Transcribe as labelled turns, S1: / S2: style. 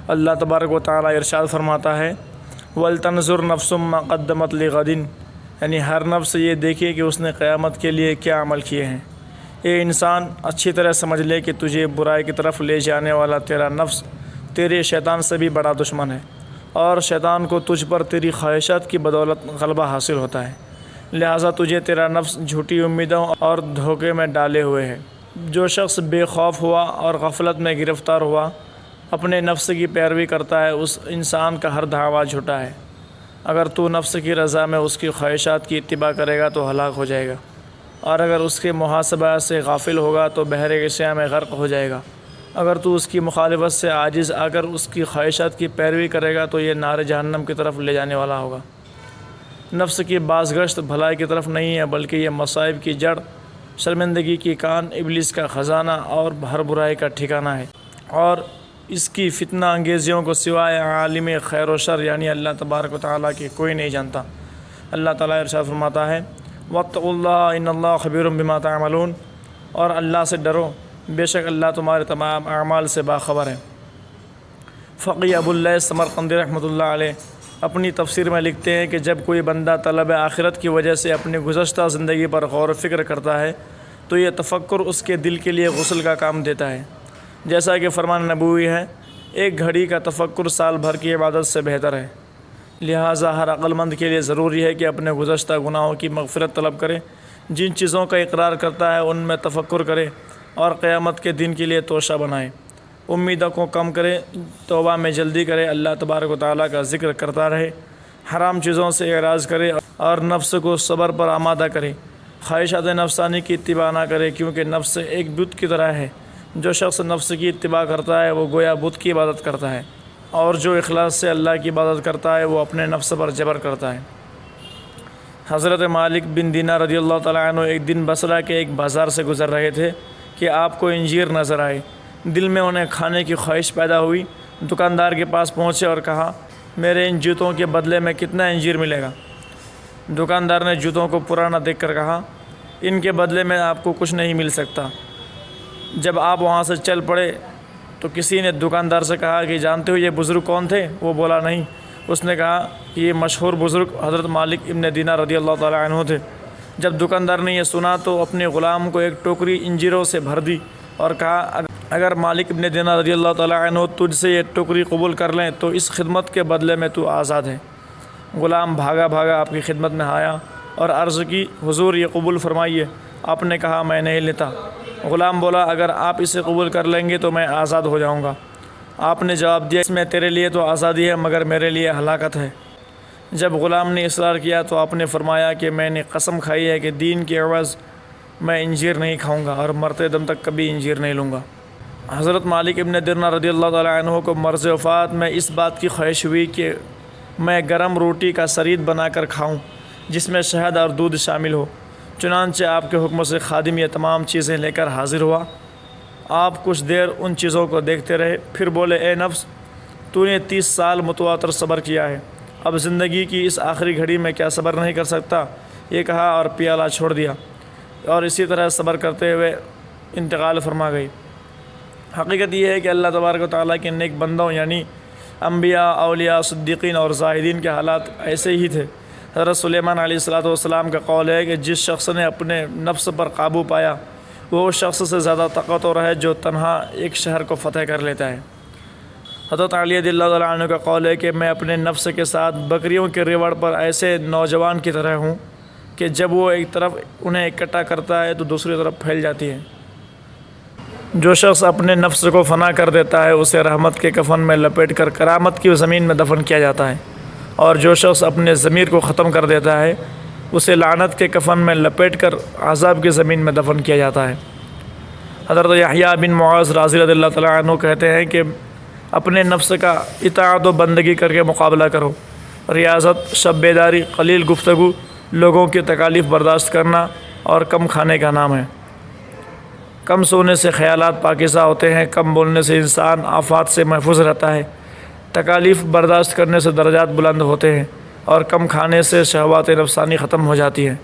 S1: اللہ تبارک و تعالیٰ ارشاد فرماتا ہے وَلْتَنْظُرْ نَفْسٌ مَّا قَدَّمَتْ لِغَدٍ، یعنی ہر نفس یہ دیکھے کہ اس نے قیامت کے لیے کیا عمل کیے ہیں۔ اے انسان، اچھی طرح سمجھ لے کہ تجھے برائی کی طرف لے جانے والا تیرا نفس تیرے شیطان سے بھی بڑا دشمن ہے، اور شیطان کو تجھ پر تیری خواہشات کی بدولت غلبہ حاصل ہوتا ہے، لہٰذا تجھے تیرا نفس جھوٹی امیدوں اور دھوکے میں ڈالے ہوئے ہے۔ جو شخص بے خوف ہوا اور غفلت میں گرفتار ہوا، اپنے نفس کی پیروی کرتا ہے، اس انسان کا ہر دعویٰ جھوٹا ہے۔ اگر تو نفس کی رضا میں اس کی خواہشات کی اتباع کرے گا تو ہلاک ہو جائے گا، اور اگر اس کے محاسبہ سے غافل ہوگا تو بحر سیاہ میں غرق ہو جائے گا۔ اگر تو اس کی مخالفت سے عاجز آ کر اس کی خواہشات کی پیروی کرے گا تو یہ نار جہنم کی طرف لے جانے والا ہوگا۔ نفس کی بازگشت بھلائی کی طرف نہیں ہے، بلکہ یہ مصائب کی جڑ، شرمندگی کی کان، ابلیس کا خزانہ اور ہر برائی کا ٹھکانہ ہے، اور اس کی فتنہ انگیزیوں کو سوائے عالم خیر و شر یعنی اللہ تبارک و تعالیٰ کے کوئی نہیں جانتا۔ اللہ تعالیٰ ارشاد فرماتا ہے وَاتَّقُوا اللَّهَ إِنَّ اللَّهَ خَبِيرٌ بِمَا تَعْمَلُونَ، اور اللہ سے ڈرو، بے شک اللہ تمہارے تمام اعمال سے باخبر ہے۔ فقی ابو اللیث سمرقندی رحمۃ اللہ علیہ اپنی تفسیر میں لکھتے ہیں کہ جب کوئی بندہ طلب آخرت کی وجہ سے اپنی گزشتہ زندگی پر غور و فکر کرتا ہے تو یہ تفکر اس کے دل کے لیے غسل کا کام دیتا ہے، جیسا کہ فرمان نبوی ہے ایک گھڑی کا تفکر سال بھر کی عبادت سے بہتر ہے۔ لہٰذا ہر عقل مند کے لیے ضروری ہے کہ اپنے گزشتہ گناہوں کی مغفرت طلب کرے، جن چیزوں کا اقرار کرتا ہے ان میں تفکر کرے، اور قیامت کے دن کے لیے توشہ بنائے، امیدوں کو کم کرے، توبہ میں جلدی کرے، اللہ تبارک و تعالیٰ کا ذکر کرتا رہے، حرام چیزوں سے اعراض کرے اور نفس کو صبر پر آمادہ کرے، خواہشات نفسانی کی اتباع نہ کرے، کیونکہ نفس ایک بت کی طرح ہے۔ جو شخص نفس کی اتباع کرتا ہے وہ گویا بت کی عبادت کرتا ہے، اور جو اخلاص سے اللہ کی عبادت کرتا ہے وہ اپنے نفس پر جبر کرتا ہے۔ حضرت مالک بن دینار رضی اللہ تعالیٰ عنہ ایک دن بصرہ کے ایک بازار سے گزر رہے تھے کہ آپ کو انجیر نظر آئے۔ دل میں انہیں کھانے کی خواہش پیدا ہوئی، دکاندار کے پاس پہنچے اور کہا میرے ان جوتوں کے بدلے میں کتنا انجیر ملے گا؟ دکاندار نے جوتوں کو پرانا دیکھ کر کہا ان کے بدلے میں آپ کو کچھ نہیں مل سکتا۔ جب آپ وہاں سے چل پڑے تو کسی نے دکاندار سے کہا کہ جانتے ہو یہ بزرگ کون تھے؟ وہ بولا نہیں۔ اس نے کہا کہ یہ مشہور بزرگ حضرت مالک ابن دینار رضی اللہ تعالیٰ عنہ تھے۔ جب دکاندار نے یہ سنا تو اپنے غلام کو ایک ٹوکری انجیروں سے بھر دی اور کہا اگر مالک ابن دینار رضی اللہ تعالیٰ عنہ تجھ سے یہ ٹوکری قبول کر لیں تو اس خدمت کے بدلے میں تو آزاد ہے۔ غلام بھاگا آپ کی خدمت میں آیا اور عرض کی حضور یہ قبول فرمائیے۔ آپ نے کہا میں نہیں لیتا۔ غلام بولا اگر آپ اسے قبول کر لیں گے تو میں آزاد ہو جاؤں گا۔ آپ نے جواب دیا اس میں تیرے لیے تو آزادی ہے مگر میرے لیے ہلاکت ہے۔ جب غلام نے اصرار کیا تو آپ نے فرمایا کہ میں نے قسم کھائی ہے کہ دین کے عوض میں انجیر نہیں کھاؤں گا اور مرتے دم تک کبھی انجیر نہیں لوں گا۔ حضرت مالک ابن دینار رضی اللہ تعالیٰ عنہ کو مرض وفات میں اس بات کی خواہش ہوئی کہ میں گرم روٹی کا سرید بنا کر کھاؤں جس میں شہد اور دودھ شامل ہو۔ چنانچہ آپ کے حکم سے خادم یہ تمام چیزیں لے کر حاضر ہوا۔ آپ کچھ دیر ان چیزوں کو دیکھتے رہے، پھر بولے اے نفس تو نے 30 سال متواتر صبر کیا ہے، اب زندگی کی اس آخری گھڑی میں کیا صبر نہیں کر سکتا؟ یہ کہا اور پیالہ چھوڑ دیا، اور اسی طرح صبر کرتے ہوئے انتقال فرما گئی۔ حقیقت یہ ہے کہ اللہ تبارک و تعالیٰ کے نیک بندوں یعنی انبیاء، اولیاء، صدیقین اور زاہدین کے حالات ایسے ہی تھے۔ حضرت سلیمان علیہ السلام کا قول ہے کہ جس شخص نے اپنے نفس پر قابو پایا وہ اس شخص سے زیادہ طاقتور ہے جو تنہا ایک شہر کو فتح کر لیتا ہے۔ حضرت علی رضی اللہ تعالیٰ عنہ کا قول ہے کہ میں اپنے نفس کے ساتھ بکریوں کے ریوڑ پر ایسے نوجوان کی طرح ہوں کہ جب وہ ایک طرف انہیں اکٹھا کرتا ہے تو دوسری طرف پھیل جاتی ہے۔ جو شخص اپنے نفس کو فنا کر دیتا ہے اسے رحمت کے کفن میں لپیٹ کر کرامت کی زمین میں دفن کیا جاتا ہے، اور جو شخص اپنے ضمیر کو ختم کر دیتا ہے اسے لعنت کے کفن میں لپیٹ کر عذاب کی زمین میں دفن کیا جاتا ہے۔ حضرت یحییٰ بن معاذ رضی اللہ تعالیٰ عنہ کہتے ہیں کہ اپنے نفس کا اطاعت و بندگی کر کے مقابلہ کرو۔ ریاضت، شب بیداری، قلیل گفتگو، لوگوں کی تکالیف برداشت کرنا اور کم کھانے کا نام ہے۔ کم سونے سے خیالات پاکیزہ ہوتے ہیں، کم بولنے سے انسان آفات سے محفوظ رہتا ہے، تکالیف برداشت کرنے سے درجات بلند ہوتے ہیں، اور کم کھانے سے شہوات نفسانی ختم ہو جاتی ہیں۔